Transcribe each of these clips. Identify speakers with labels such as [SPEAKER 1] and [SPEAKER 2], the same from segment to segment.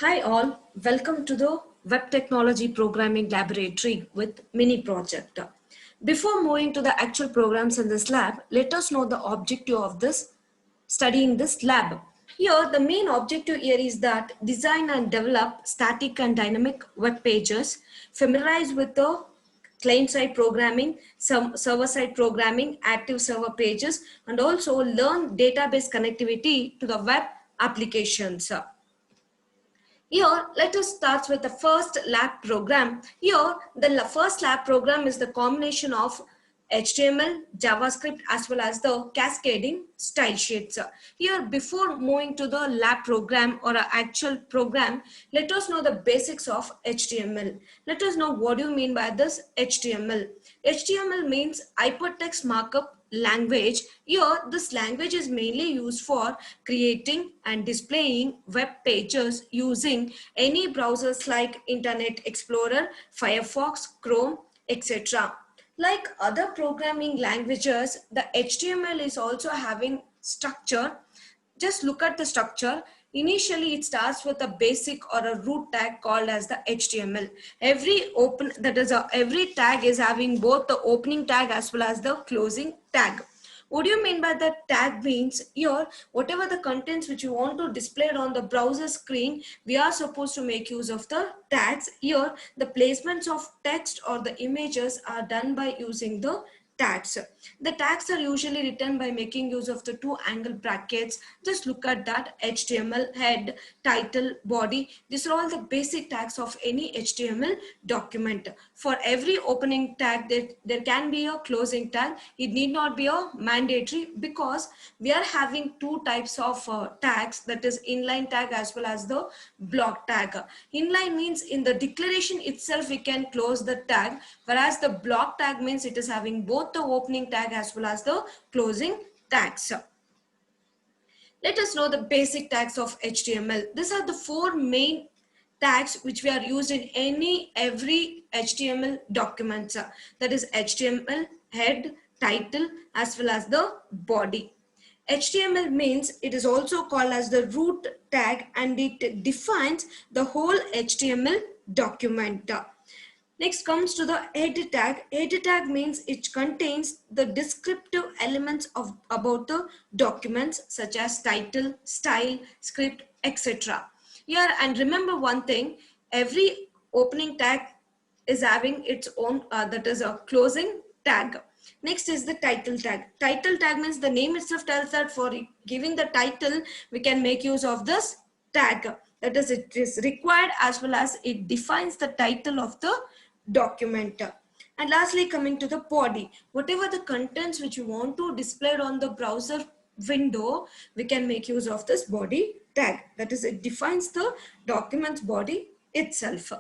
[SPEAKER 1] Hi all, welcome to the Web Technology Programming Laboratory with Mini Project. Before moving to the actual programs in this lab, let us know the objective of this studying this lab. Here, the main objective here is that design and develop static and dynamic web pages, familiarize with the client-side programming, some server-side programming, active server pages, and also learn database connectivity to the web applications. Here, let us start with the first lab program. Here, the first lab program is the combination of HTML, JavaScript, as well as the cascading style sheets. Here, before moving to the lab program or an actual program, let us know the basics of HTML. Let us know what do you mean by this HTML. HTML means hypertext markup language. Here, this language is mainly used for creating and displaying web pages using any browsers like Internet Explorer, Firefox, Chrome, etc. Like other programming languages, the HTML is also having structure. Just look at the structure. Initially, it starts with a basic or a root tag called as the HTML. Every tag is having both the opening tag as well as the closing tag. What do you mean by that? Tag means here, whatever the contents which you want to display on the browser screen, we are supposed to make use of the tags. Here, the placements of text or the images are done by using the tags. The tags are usually written by making use of the two angle brackets. Just look at that: HTML, head, title, body. These are all the basic tags of any HTML document. For every opening tag, there can be a closing tag. It need not be a mandatory because we are having two types of tags, that is inline tag as well as the block tag. Inline means in the declaration itself we can close the tag, whereas the block tag means it is having both the opening tag as well as the closing tags. Let us know the basic tags of HTML. These are the four main tags which we are used in every HTML document. That is HTML, head, title, as well as the body. HTML means it is also called as the root tag and it defines the whole HTML document. Next comes to the head tag. Head tag means it contains the descriptive elements of about the documents such as title, style, script, etc. Here, and remember one thing, every opening tag is having its own that is a closing tag. Next is the title tag. Title tag means the name itself tells that for giving the title we can make use of this tag. That is, it is required as well as it defines the title of the document. And lastly, coming to the body, whatever the contents which you want to display on the browser window, we can make use of this body tag. That is, it defines the document's body itself.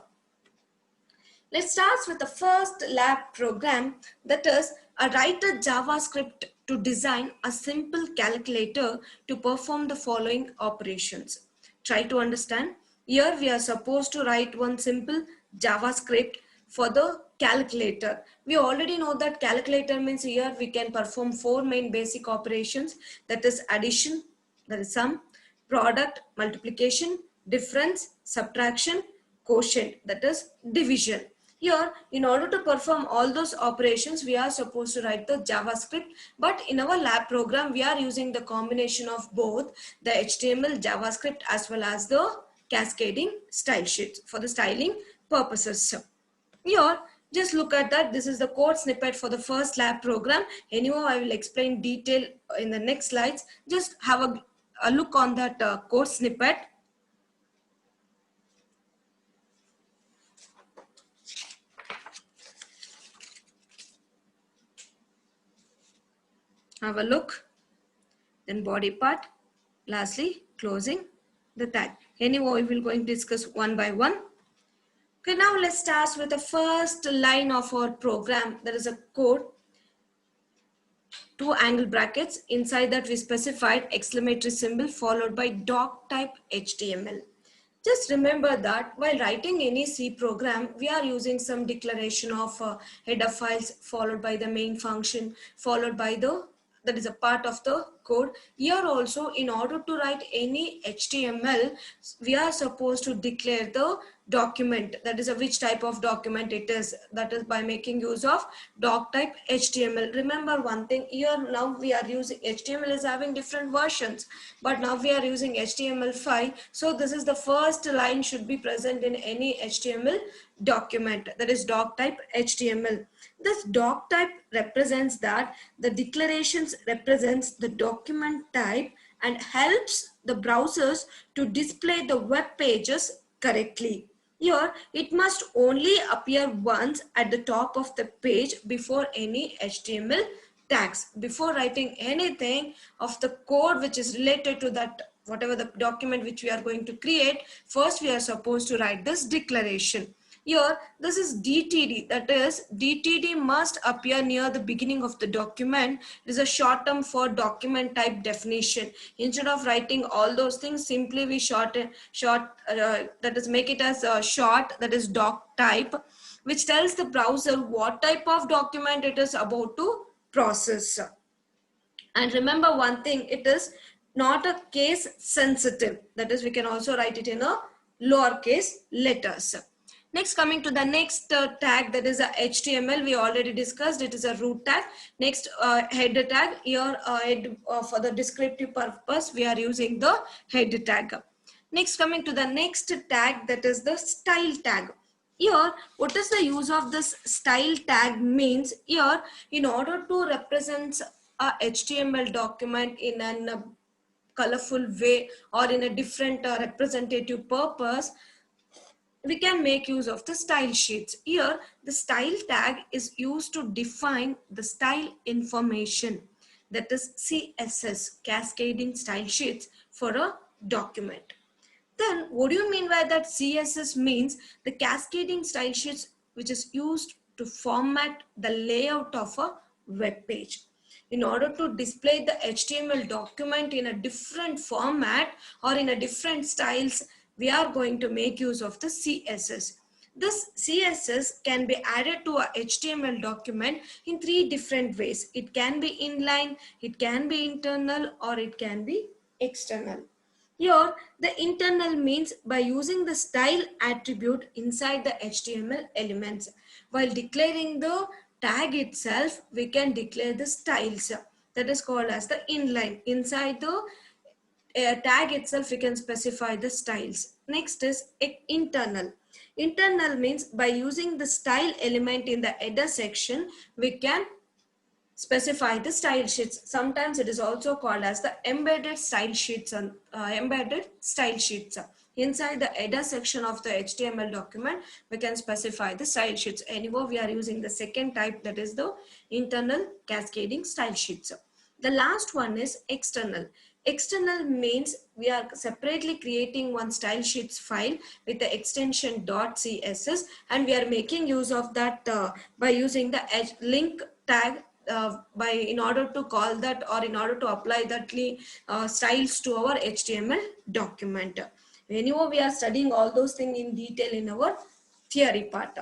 [SPEAKER 1] Let's start with the first lab program, that is write a JavaScript to design a simple calculator to perform the following operations. Try to understand. Here we are supposed to write one simple JavaScript for the calculator. We already know that calculator means here we can perform four main basic operations, that is addition, that is sum, product, multiplication, difference, subtraction, quotient, that is division. Here, in order to perform all those operations, we are supposed to write the JavaScript, but in our lab program, we are using the combination of both the HTML, JavaScript, as well as the cascading style sheets for the styling purposes. Here, just look at that. This is the code snippet for the first lab program. Anyhow, I will explain detail in the next slides. Just have a look on that code snippet. Have a look, then body part, lastly closing the tag. Anyway, we will going to discuss one by one. Okay, now let's start with the first line of our program. There is a code, two angle brackets. Inside that we specified exclamatory symbol followed by doc type HTML. Just remember that while writing any C program, we are using some declaration of header files followed by the main function, followed by that is a part of the code. Here also, in order to write any HTML, we are supposed to declare the document, that is which type of document it is, that is by making use of doc type HTML. Remember one thing here, now we are using HTML is having different versions, but now we are using HTML5. So this is the first line should be present in any HTML document, that is doc type HTML. This doc type represents that the declarations represents the document type and helps the browsers to display the web pages correctly. Here, it must only appear once at the top of the page before any HTML tags. Before writing anything of the code which is related to that, whatever the document which we are going to create, first we are supposed to write this declaration. Here, this is DTD, that is, DTD must appear near the beginning of the document. It is a short term for document type definition. Instead of writing all those things, simply we that is, make it as a short, that is doc type, which tells the browser what type of document it is about to process. And remember one thing, it is not a case sensitive. That is, we can also write it in a lowercase letters. Next, coming to the next tag, that is a HTML. We already discussed, it is a root tag. Next, header tag. Here, for the descriptive purpose, we are using the header tag. Next, coming to the next tag, that is the style tag. Here, what is the use of this style tag means? Here, in order to represent a HTML document in a colorful way or in a different representative purpose, we can make use of the style sheets. Here, the style tag is used to define the style information, that is CSS, cascading style sheets for a document. Then what do you mean by that? CSS means the cascading style sheets which is used to format the layout of a web page. In order to display the HTML document in a different format or in a different styles, we are going to make use of the CSS. This CSS can be added to a HTML document in three different ways. It can be inline, it can be internal, or it can be external. Here, the internal means by using the style attribute inside the HTML elements. While declaring the tag itself, we can declare the styles. That is called as the inline. Inside the tag itself, we can specify the styles. Next is internal. Internal means by using the style element in the header section, we can specify the style sheets. Sometimes it is also called as the embedded style sheets. Inside the header section of the HTML document, we can specify the style sheets. Anyway, we are using the second type, that is the internal cascading style sheets. The last one is external. External means we are separately creating one style sheets file with the extension .css, and we are making use of that by using the link tag in order to call that or in order to apply that styles to our HTML document. Anyway, we are studying all those things in detail in our theory part.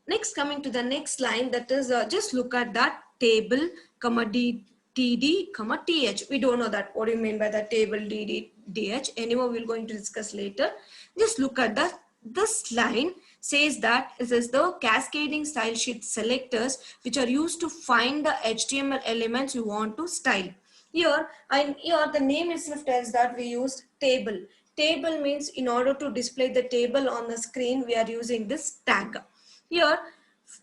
[SPEAKER 1] Next, coming to the next line, that is just look at that table, comma TD, comma TH. We don't know that. What do you mean by that table DD, DH? Anyway, we're going to discuss later. Just look at that. This line says that this is the cascading style sheet selectors which are used to find the HTML elements you want to style. Here the name itself tells that we use table. Table means in order to display the table on the screen, we are using this tag. Here,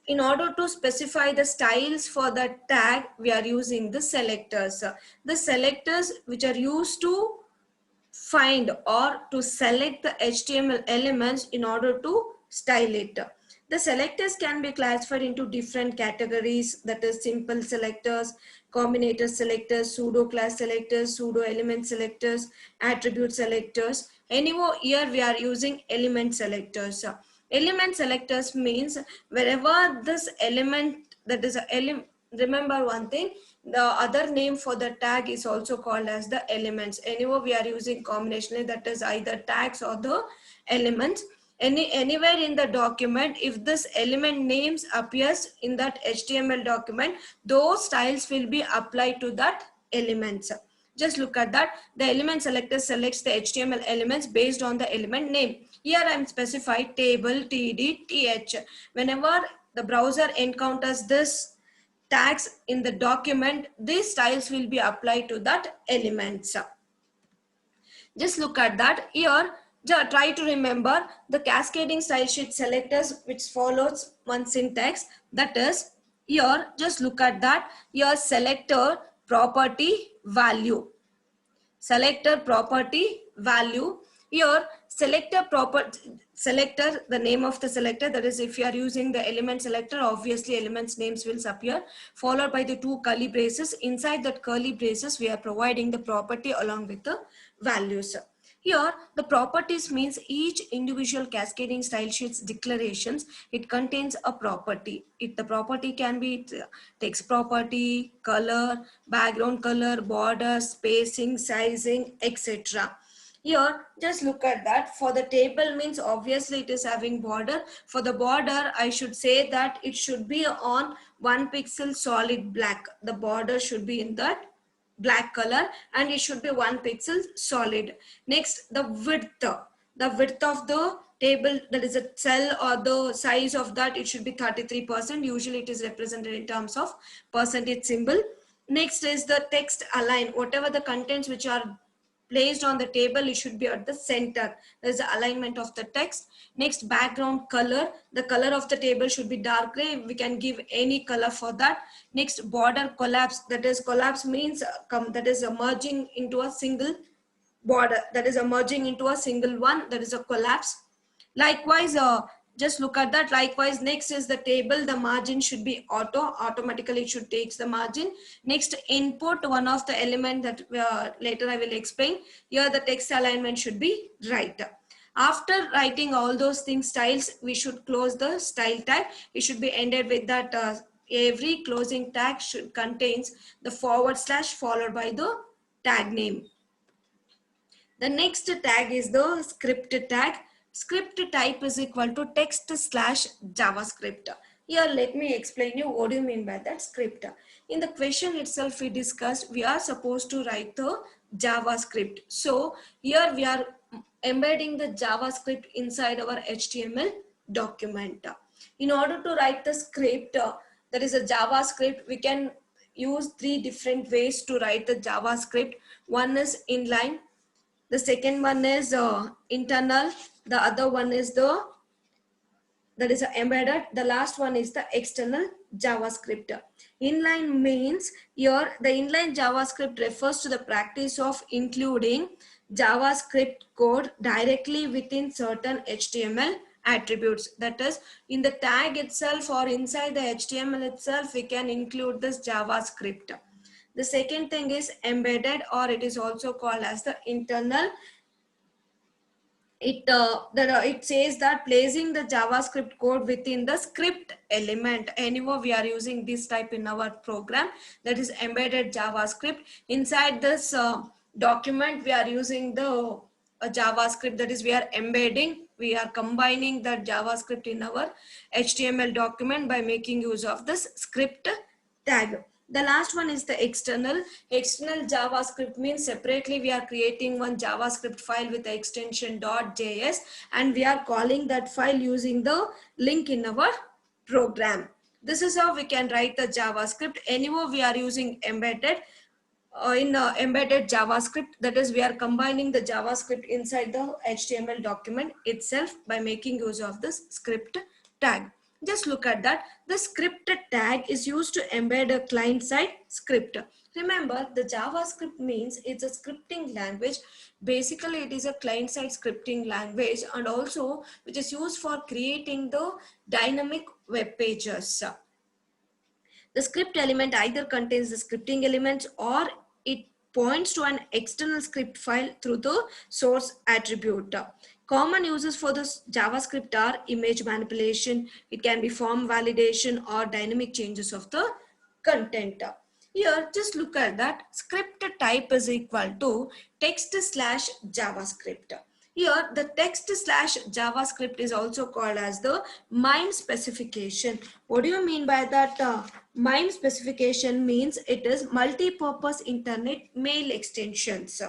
[SPEAKER 1] in order to specify the styles for the tag, we are using the selectors. The selectors which are used to find or to select the HTML elements in order to style it. The selectors can be classified into different categories, that is simple selectors, combinator selectors, pseudo class selectors, pseudo element selectors, attribute selectors. Anyway, here we are using element selectors. Element selectors means wherever this element, that is remember one thing, the other name for the tag is also called as the elements. Anyway, we are using combinationally, that is either tags or the elements. Anywhere in the document, if this element names appears in that HTML document, those styles will be applied to that elements. Just look at that. The element selector selects the HTML elements based on the element name. Here I am specified table, td, th. Whenever the browser encounters this tags in the document, these styles will be applied to that elements. Just look at that. Here, try to remember the cascading style sheet selectors which follows one syntax. That is, here, just look at that. Here, selector property value. Selector property value. Here, selector, the name of the selector, that is if you are using the element selector, obviously elements names will appear, followed by the two curly braces. Inside that curly braces, we are providing the property along with the values. Here, the properties means each individual cascading style sheets declarations, it contains a property. The property can be text property, color, background color, border, spacing, sizing, etc. Here, just look at that. For the table means obviously it is having border. For the border, I should say that it should be on 1 pixel solid black. The border should be in that black color and it should be 1 pixel solid. Next, the width. The width of the table, that is a cell or the size of that, it should be 33%. Usually it is represented in terms of percentage symbol. Next is the text align. Whatever the contents which are placed on the table, it should be at the center. There's the alignment of the text. Next, background color. The color of the table should be dark gray. We can give any color for that. Next, border collapse. That is, collapse means that is merging into a single border. That is merging into a single one. That is a collapse. Likewise, just look at that. Likewise, next is the table. The margin should be automatically it should take the margin. Next, input, one of the element that later I will explain. Here the text alignment should be right. After writing all those things, styles, we should close the style tag. It should be ended with that every closing tag should contains the / followed by the tag name. The next tag is the script tag. Script type is equal to text / JavaScript. Here, let me explain you what do you mean by that script. In the question itself we discussed, we are supposed to write the JavaScript. So here we are embedding the JavaScript inside our HTML document. In order to write the script, that is a JavaScript, we can use 3 different ways to write the JavaScript. One is inline. The second one is internal. The other one is that is embedded. The last one is the external JavaScript. Inline means here the inline JavaScript refers to the practice of including JavaScript code directly within certain HTML attributes. That is, in the tag itself or inside the HTML itself, we can include this JavaScript. The second thing is embedded, or it is also called as the internal. It says that placing the JavaScript code within the script element. Anyway, we are using this type in our program, that is embedded JavaScript. Inside this document, we are using the JavaScript, that is we are embedding, we are combining that JavaScript in our HTML document by making use of this script tag. The last one is the external. External JavaScript means separately we are creating one JavaScript file with the extension .js and we are calling that file using the link in our program. This is how we can write the JavaScript. Anyway, we are using embedded embedded JavaScript. That is, we are combining the JavaScript inside the HTML document itself by making use of this script tag. Just look at that. The script tag is used to embed a client-side script. Remember, the JavaScript means it's a scripting language. Basically, it is a client-side scripting language and also which is used for creating the dynamic web pages. The script element either contains the scripting elements or it points to an external script file through the source attribute. Common uses for this JavaScript are image manipulation, it can be form validation or dynamic changes of the content. Here, just look at that. Script type is equal to text / JavaScript. Here, the text slash JavaScript is also called as the MIME specification. What do you mean by that? MIME specification means it is multi-purpose internet mail extensions.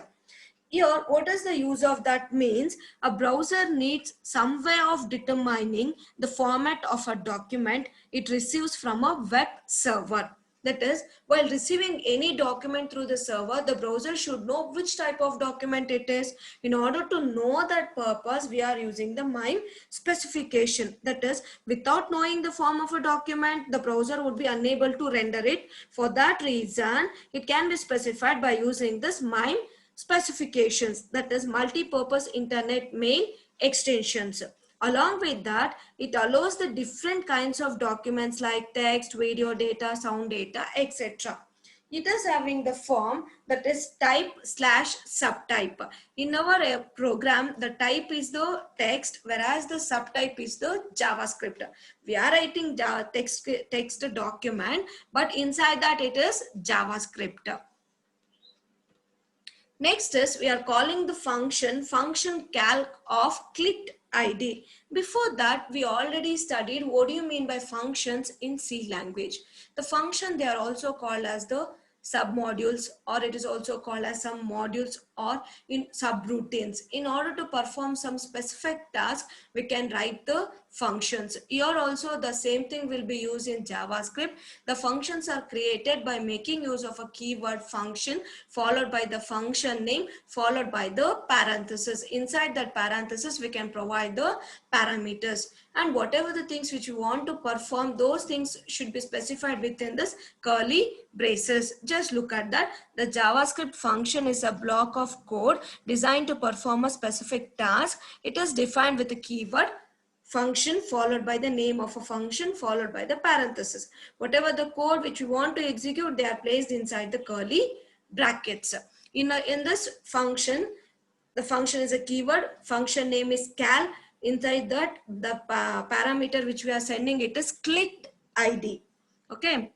[SPEAKER 1] Here, what is the use of that means? A browser needs some way of determining the format of a document it receives from a web server. That is, while receiving any document through the server, the browser should know which type of document it is. In order to know that purpose, we are using the MIME specification. That is, without knowing the form of a document, the browser would be unable to render it. For that reason, it can be specified by using this MIME specifications, that is multi-purpose internet mail extensions. Along with that, it allows the different kinds of documents like text, video data, sound data, etc. It is having the form that is type slash subtype. In our program, the type is the text, whereas the subtype is the JavaScript. We are writing text document, but inside that it is JavaScript. Next is we are calling the function calc of clicked ID. Before that, we already studied what do you mean by functions in C language. The function, they are also called as the submodules, or it is also called as some modules or in subroutines. In order to perform some specific task, we can write the functions. Here also the same thing will be used in JavaScript. The functions are created by making use of a keyword function followed by the function name followed by the parenthesis. Inside that parenthesis, we can provide the parameters, and whatever the things which you want to perform, those things should be specified within this curly braces. Just look at that. The JavaScript function is a block of code designed to perform a specific task. It is defined with a keyword function followed by the name of a function followed by the parenthesis. Whatever the code which you want to execute, they are placed inside the curly brackets. In this function, the function is a keyword, function name is cal. Inside that, the parameter which we are sending, it is clicked ID. Okay.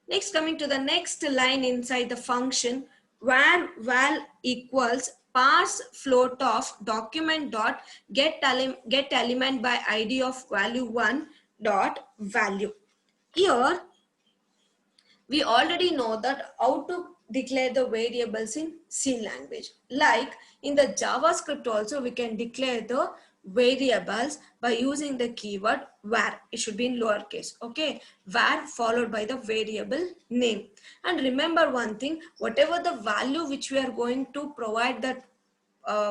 [SPEAKER 1] Next, coming to the next line inside the function, where val equals parse float of document dot get element by ID of value 1 dot value. Here, we already know that how to declare the variables in C language. Like in the JavaScript also, we can declare the variables by using the keyword var. It should be in lowercase. Okay, var followed by the variable name. And remember one thing, whatever the value which we are going to provide that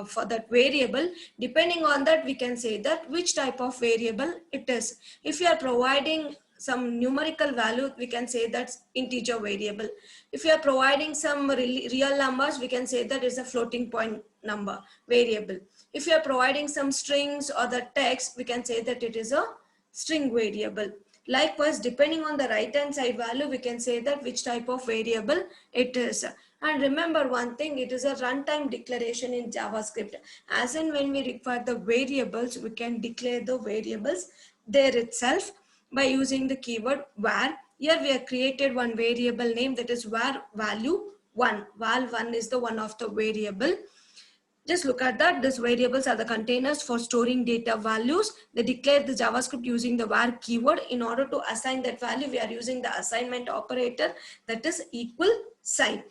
[SPEAKER 1] for that variable, depending on that we can say that which type of variable it is. If you are providing some numerical value, we can say that's integer variable. If you are providing some real numbers, we can say that is a floating point number variable. If you are providing some strings or the text, we can say that it is a string variable. Likewise, depending on the right hand side value, we can say that which type of variable it is. And remember one thing, it is a runtime declaration in JavaScript. As in when we require the variables, we can declare the variables there itself by using the keyword var. Here we have created one variable name, that is var value 1. Val 1 is the one of the variable. Just look at that. These variables are the containers for storing data values. They declare the JavaScript using the var keyword. In order to assign that value, we are using the assignment operator, that is equal sign.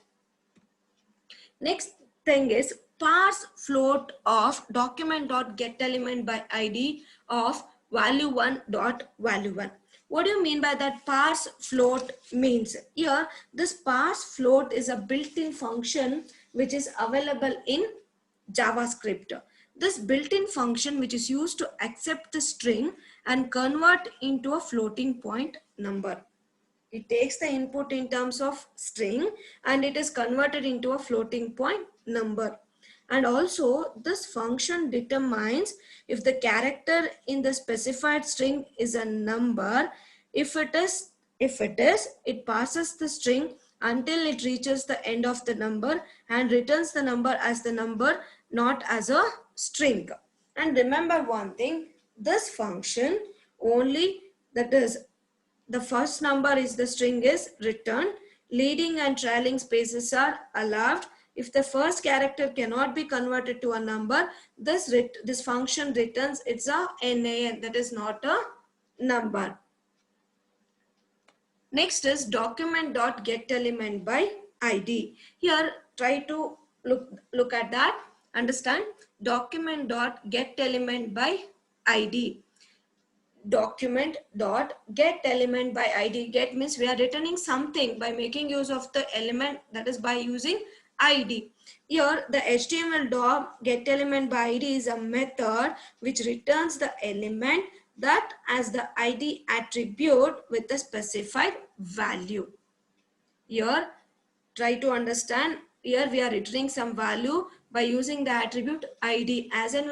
[SPEAKER 1] Next thing is parse float of document.getElement by ID of value 1 dot value 1. What do you mean by that parse float means? Here, this parse float is a built-in function which is available in JavaScript. This built-in function which is used to accept the string and convert into a floating point number. It takes the input in terms of string and it is converted into a floating point number. And also this function determines if the character in the specified string is a number. If it is, it passes the string until it reaches the end of the number and returns the number as the number, not as a string. And remember one thing, this function only, that is, the first number is the string is returned, leading and trailing spaces are allowed, If the first character cannot be converted to a number, this function returns it's a NaN, that is not a number. Next is document.getElementById. Here try to look at that, understand. Document.getElementById. Document.getElementById. Get means we are returning something by making use of the element, that is by using id. Here the HTML dot getElementById is a method which returns the element that as the id attribute with a specified value. Here try to understand, here we are returning some value by using the attribute id. As and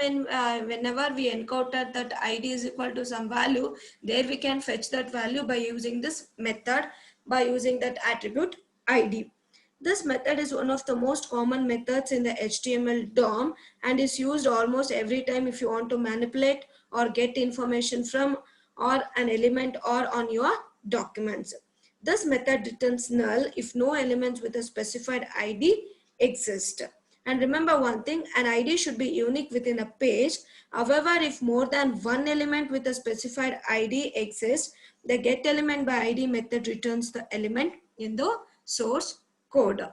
[SPEAKER 1] whenever we encounter that id is equal to some value, there we can fetch that value by using this method, by using that attribute id. This method is one of the most common methods in the HTML DOM and is used almost every time if you want to manipulate or get information from or an element or on your documents. This method returns null if no elements with a specified ID exist. And remember one thing, an ID should be unique within a page. However, if more than one element with a specified ID exists, the getElementById method returns the element in the source code.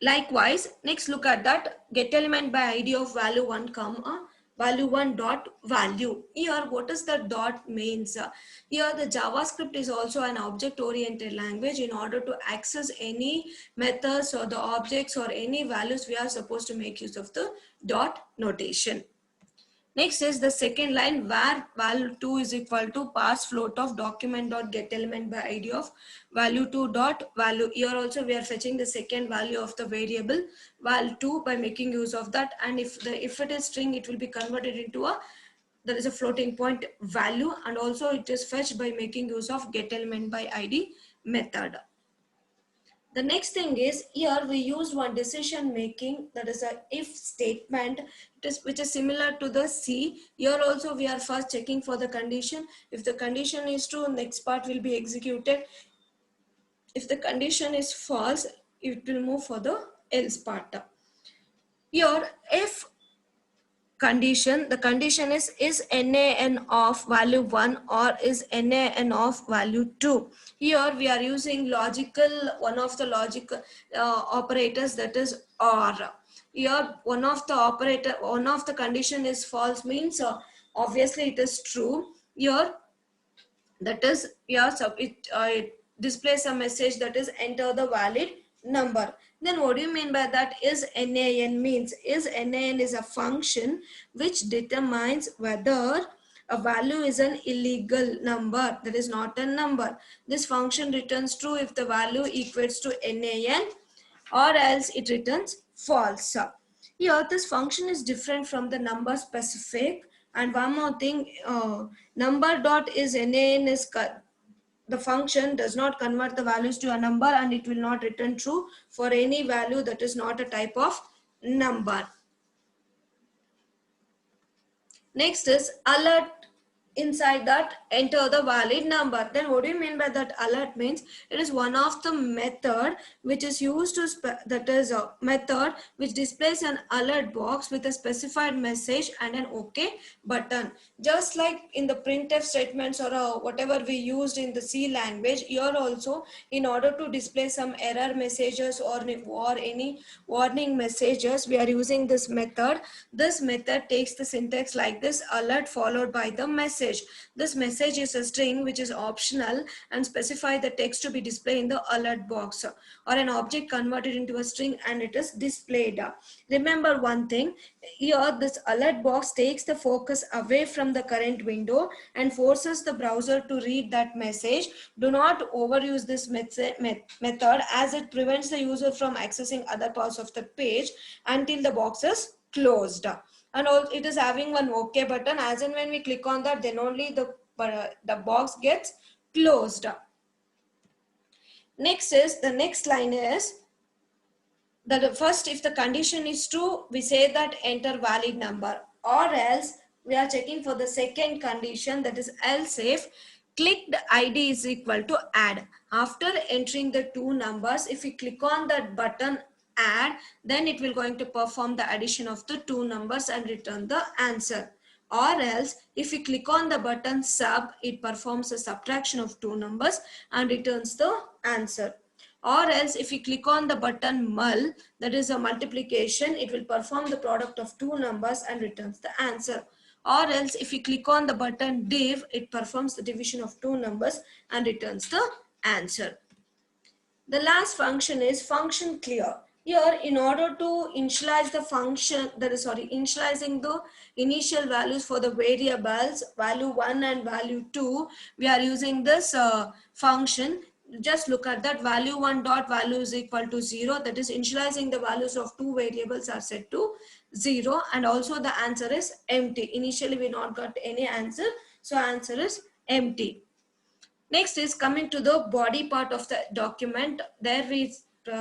[SPEAKER 1] Likewise, next look at that getElementById of value 1 comma value 1 dot value. Here what is the dot means? Here the JavaScript is also an object oriented language. In order to access any methods or the objects or any values, we are supposed to make use of the dot notation. Next is the second line where val2 is equal to parse float of document.getElementById of value2 dot value. Here also we are fetching the second value of the variable val2 by making use of that, and if it is string, it will be converted into a, there is a floating point value, and also it is fetched by making use of getElementById method. The next thing is, here we use one decision making, that is a if statement, which is similar to the C. Here also we are first checking for the condition. If the condition is true, next part will be executed. If the condition is false, it will move for the else part. Here if condition, the condition is NaN of value 1 or is NaN of value 2. Here we are using one of the logical operators, that is OR. Here one of the condition is false means obviously it is true. Here that is, so it displays a message that is enter the valid number. Then what do you mean by that? Is NaN means, is NaN is a function which determines whether a value is an illegal number, that is not a number. This function returns true if the value equates to NaN, or else it returns false. Here this function is different from the number specific. And one more thing, number dot is NaN is the function does not convert the values to a number, and it will not return true for any value that is not a type of number. Next is alert. Inside that, enter the valid number. Then what do you mean by that? Alert means it is one of the method which is used to that is a method which displays an alert box with a specified message and an OK button. Just like in the printf statements or whatever we used in the C language, here also in order to display some error messages or any warning messages, we are using this method. This method takes the syntax like this: alert followed by the message. This message is a string which is optional and specify the text to be displayed in the alert box, or an object converted into a string and it is displayed. Remember one thing, here this alert box takes the focus away from the current window and forces the browser to read that message. Do not overuse this method as it prevents the user from accessing other parts of the page until the box is closed. And also it is having one OK button. As and when we click on that, then only the box gets closed. Next is, the next line is that first, if the condition is true, we say that enter valid number, or else we are checking for the second condition, that is else if clicked ID is equal to add. After entering the two numbers, if we click on that button add, then it will going to perform the addition of the two numbers and return the answer. Or else if we click on the button sub, it performs a subtraction of two numbers and returns the answer. Or else if we click on the button mul, that is a multiplication, it will perform the product of two numbers and returns the answer. Or else if we click on the button div, it performs the division of two numbers and returns the answer. The last function is function clear. Here, in order to initialize the function, initializing the initial values for the variables, value 1 and value 2, we are using this function. Just look at that, value 1 dot value is equal to 0. That is initializing the values of two variables are set to 0, and also the answer is empty. Initially, we not got any answer, so answer is empty. Next is coming to the body part of the document. There we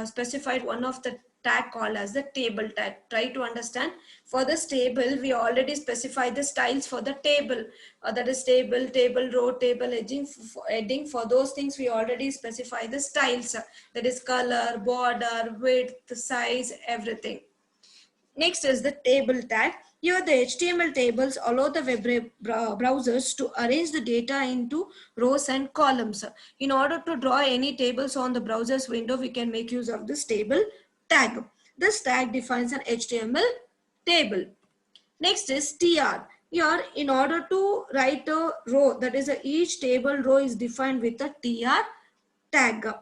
[SPEAKER 1] specified one of the tag called as the table tag. Try to understand. For this table, we already specified the styles for the table. That is table, table row, table heading. For those things, we already specify the styles. That is color, border, width, size, everything. Next is the table tag. Here the HTML tables allow the web browsers to arrange the data into rows and columns. In order to draw any tables on the browser's window, we can make use of this table tag. This tag defines an HTML table. Next is tr. Here, in order to write a row, that is each table row is defined with a tr tag.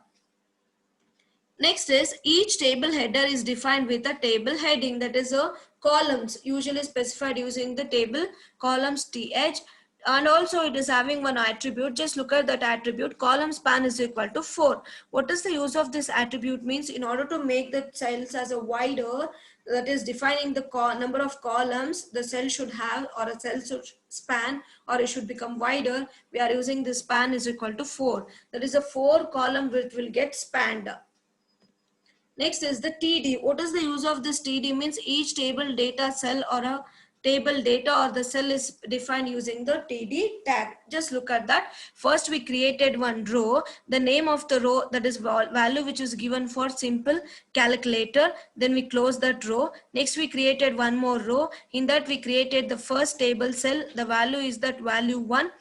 [SPEAKER 1] Next is each table header is defined with a table heading, that is a columns usually specified using the table columns th, and also it is having one attribute. Just look at that attribute, column span is equal to 4. What is the use of this attribute means, in order to make the cells as a wider, that is defining the number of columns the cell should have, or a cell should span, or it should become wider, we are using this span is equal to 4. That is a 4 column which will get spanned. Next is the TD. What is the use of this TD means, each table data cell or a table data or the cell is defined using the TD tag. Just look at that. First we created one row, the name of the row, that is value which is given for simple calculator. Then we close that row. Next we created one more row. In that we created the first table cell. The value is that value 1.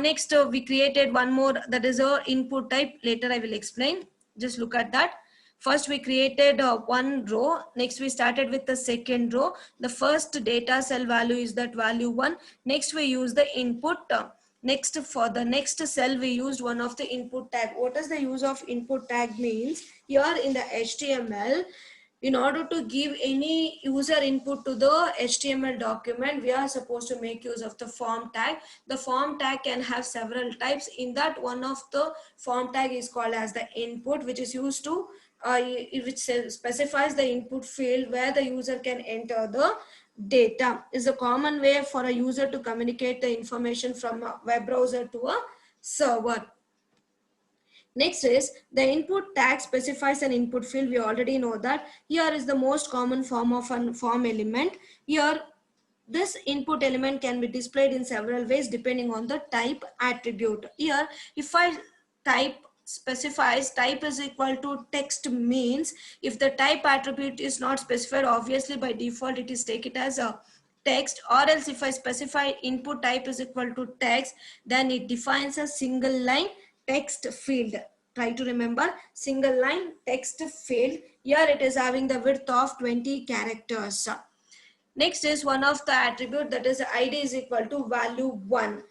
[SPEAKER 1] Next we created one more, that is our input type. Later I will explain. Just look at that. First we created one row. Next we started with the second row. The first data cell value is that value 1. Next we use the input. Next, for the next cell we used one of the input tag. What is the use of input tag means, here in the HTML, in order to give any user input to the HTML document, we are supposed to make use of the form tag. The form tag can have several types. In that, one of the form tag is called as the input, which is used to which specifies the input field where the user can enter the data. Is a common way for a user to communicate the information from a web browser to a server. Next is the input tag specifies an input field. We already know that. Here is the most common form of a form element. Here this input element can be displayed in several ways depending on the type attribute. Here if I type specifies type is equal to text means, if the type attribute is not specified, obviously by default it is take it as a text. Or else if I specify input type is equal to text, then it defines a single line text field. Try to remember, single line text field. Here it is having the width of 20 characters. Next is one of the attribute, that is id is equal to value 1.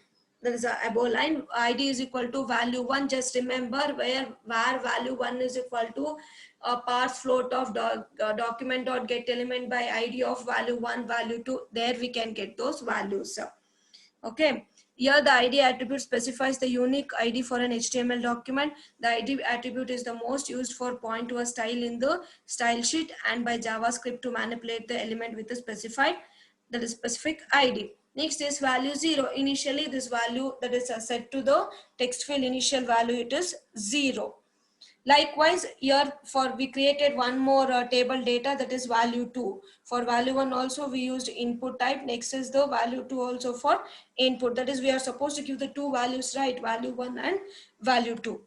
[SPEAKER 1] There is a above line, id is equal to value 1. Just remember where value 1 is equal to a parse float of document.get element by id of value 1, value 2. There we can get those values. Okay. Here the ID attribute specifies the unique ID for an HTML document. The ID attribute is the most used for point to a style in the style sheet and by JavaScript to manipulate the element with a specified, that is specific ID. Next is value 0. Initially this value that is set to the text field initial value, it is 0. Likewise, here for we created one more table data, that is value 2. For value 1 also we used input type. Next is the value 2 also for input. That is we are supposed to give the two values, right? Value 1 and value 2.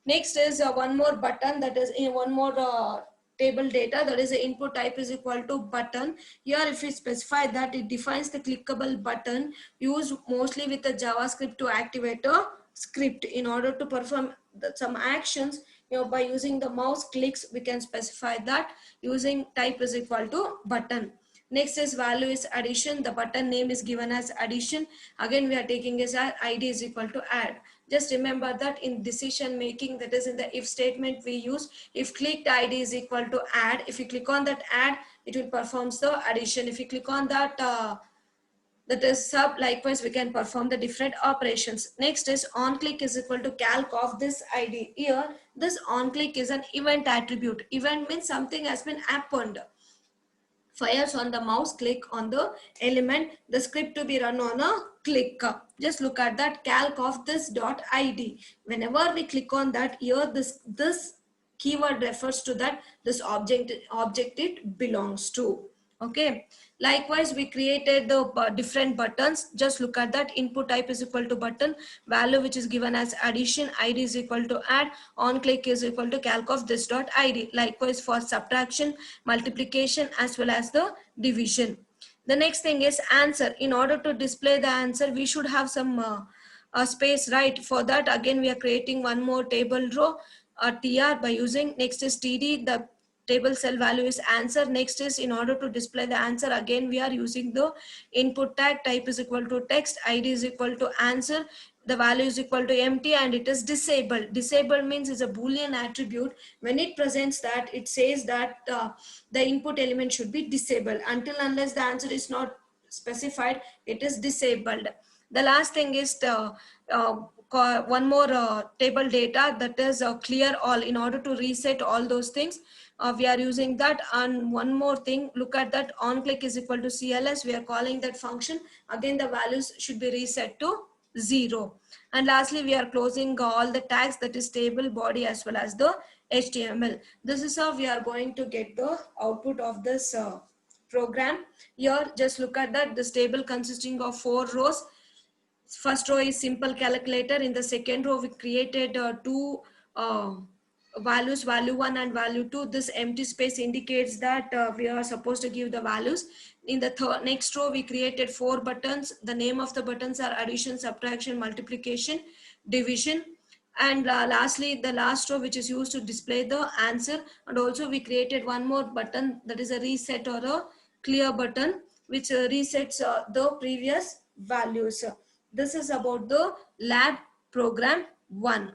[SPEAKER 1] Next is one more button, that is in one more table data, that is the input type is equal to button. Here if we specify that, it defines the clickable button used mostly with the JavaScript to activate a script in order to perform some actions. By using the mouse clicks we can specify that using type is equal to button. Next is value is addition. The button name is given as addition. Again we are taking as id is equal to add. Just remember that in decision making, that is in the if statement we use, if clicked id is equal to add, if you click on that add, it will performs the addition. If you click on that that is sub, likewise we can perform the different operations. Next is on click is equal to calc of this id. Here this on click is an event attribute. Event means something has been happened. Fires on the mouse click on the element, the script to be run on a click. Just look at that calc of this dot id. Whenever we click on that, here this keyword refers to that this object it belongs to. Okay, likewise we created the different buttons. Just look at that, input type is equal to button, value which is given as addition, id is equal to add, on click is equal to calc of this dot id. Likewise for subtraction, multiplication as well as the division. The next thing is answer. In order to display the answer we should have some space, right? For that again we are creating one more table row, tr by using. Next is td, the table cell value is answer. Next is in order to display the answer, again we are using the input tag, type is equal to text, id is equal to answer, the value is equal to empty, and it is disabled. Disabled means it's a boolean attribute. When it presents that, it says that the input element should be disabled. Until unless the answer is not specified, it is disabled. The last thing is uh, one more table data, that is clear all. In order to reset all those things, we are using that. And one more thing, look at that, on click is equal to cls, we are calling that function. Again the values should be reset to 0. And lastly we are closing all the tags, that is table body as well as the html. This is how we are going to get the output of this program. Here just look at that, this table consisting of 4 rows. First row is simple calculator. In the second row we created two values, value 1 and value 2. This empty space indicates that we are supposed to give the values. In the next row we created 4 buttons. The name of the buttons are addition, subtraction, multiplication, division. And lastly the last row which is used to display the answer. And also we created one more button, that is a reset or a clear button, which resets the previous values. This is about the lab program 1.